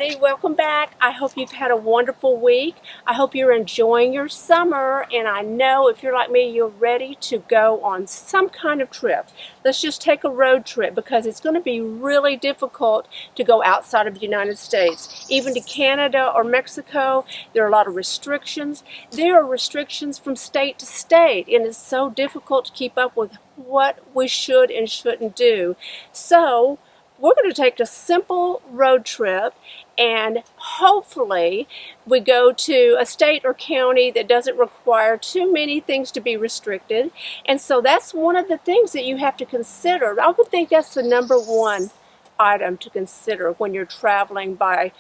Hey, welcome back. I hope you've had a wonderful week. I hope you're enjoying your summer, and I know if you're like me, you're ready to go on some kind of trip. Let's just take a road trip because it's going to be really difficult to go outside of the United States. Even to Canada or Mexico, there are a lot of restrictions. There are restrictions from state to state, and it's so difficult to keep up with what we should and shouldn't do. So, we're going to take a simple road trip, and hopefully we go to a state or county that doesn't require too many things to be restricted. And so that's one of the things that you have to consider. I would think that's the number one item to consider when you're traveling by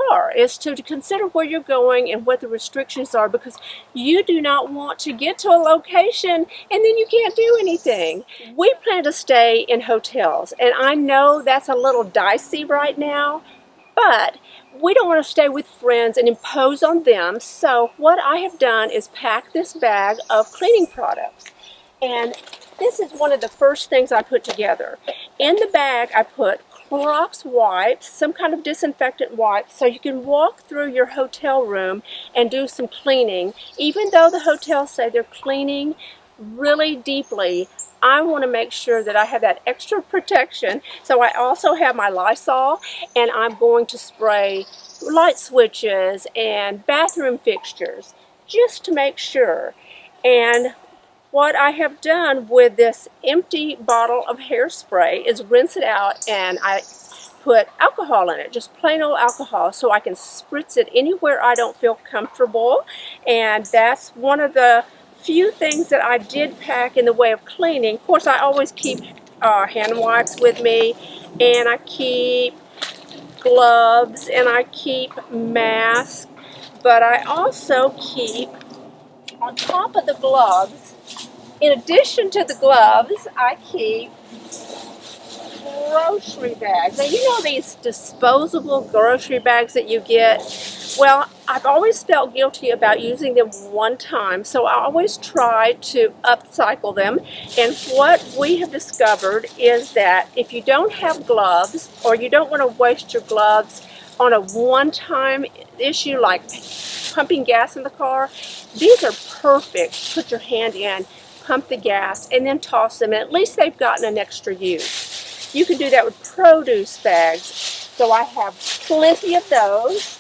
car, is to consider where you're going and what the restrictions are, because you do not want to get to a location and then you can't do anything. We plan to stay in hotels, and I know that's a little dicey right now, but we don't want to stay with friends and impose on them. So what I have done is pack this bag of cleaning products, and this is one of the first things I put together. In the bag I put Clorox wipes, some kind of disinfectant wipes, so you can walk through your hotel room and do some cleaning. Even though the hotels say they're cleaning really deeply, I want to make sure that I have that extra protection. So I also have my Lysol, and I'm going to spray light switches and bathroom fixtures just to make sure. And what I have done with this empty bottle of hairspray is rinse it out, and I put alcohol in it, just plain old alcohol, so I can spritz it anywhere I don't feel comfortable. And that's one of the few things that I did pack in the way of cleaning. Of course, I always keep hand wipes with me, and I keep gloves, and I keep masks, but I also keep, on top of the gloves, in addition to the gloves, I keep grocery bags. Now, you know these disposable grocery bags that you get? Well, I've always felt guilty about using them one time, so I always try to upcycle them. And what we have discovered is that if you don't have gloves, or you don't want to waste your gloves on a one-time issue like pumping gas in the car, these are perfect. Put your hand in, pump the gas, and then toss them, and at least they've gotten an extra use. You can do that with produce bags. So I have plenty of those,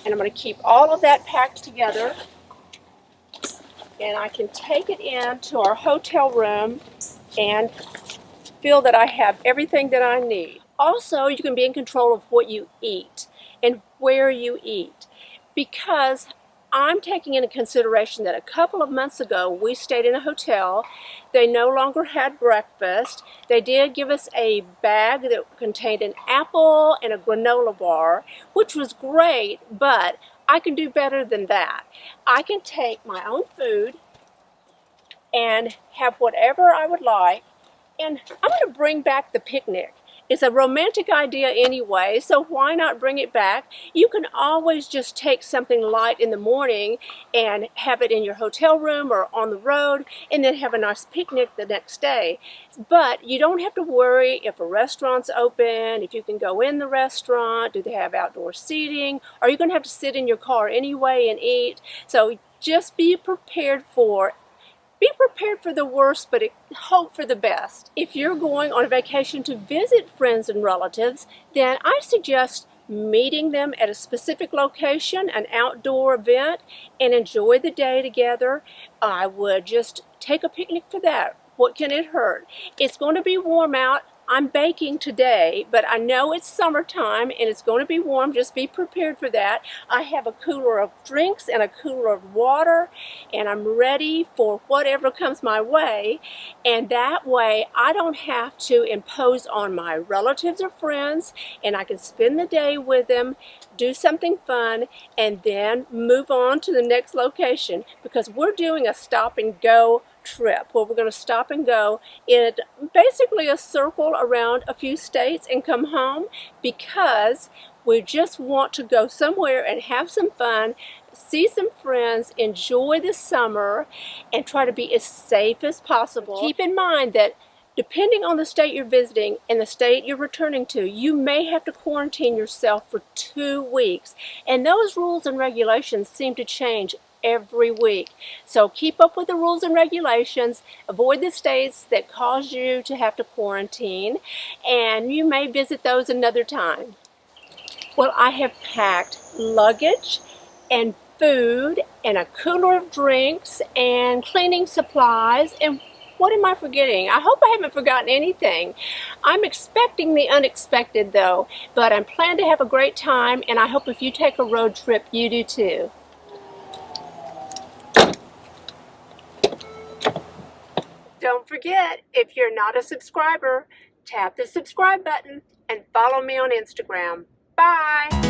and I'm going to keep all of that packed together, and I can take it into our hotel room and feel that I have everything that I need. Also, you can be in control of what you eat and where you eat, because I'm taking into consideration that a couple of months ago we stayed in a hotel. They no longer had breakfast. They did give us a bag that contained an apple and a granola bar, which was great, but I can do better than that. I can take my own food and have whatever I would like, and I'm going to bring back the picnic. It's a romantic idea anyway, so why not bring it back? You can always just take something light in the morning and have it in your hotel room or on the road, and then have a nice picnic the next day. But you don't have to worry if a restaurant's open, if you can go in the restaurant, do they have outdoor seating, or are you going to have to sit in your car anyway and eat? So just be prepared for the worst, but hope for the best. If you're going on a vacation to visit friends and relatives, then I suggest meeting them at a specific location, an outdoor event, and enjoy the day together. I would just take a picnic for that. What can it hurt? It's going to be warm out. I'm baking today, but I know it's summertime and it's going to be warm. Just be prepared for that. I have a cooler of drinks and a cooler of water, and I'm ready for whatever comes my way. And that way I don't have to impose on my relatives or friends, and I can spend the day with them, do something fun, and then move on to the next location, because we're doing a stop and go trip where we're going to stop and go in basically a circle around a few states and come home, because we just want to go somewhere and have some fun, see some friends, enjoy the summer, and try to be as safe as possible. Keep in mind that Depending on the state you're visiting and the state you're returning to, you may have to quarantine yourself for 2 weeks. And those rules and regulations seem to change every week. So keep up with the rules and regulations, avoid the states that cause you to have to quarantine, and you may visit those another time. Well, I have packed luggage and food and a cooler of drinks and cleaning supplies, and what am I forgetting? I hope I haven't forgotten anything. I'm expecting the unexpected though, but I'm planning to have a great time, and I hope if you take a road trip, you do too. Don't forget, if you're not a subscriber, tap the subscribe button and follow me on Instagram. Bye!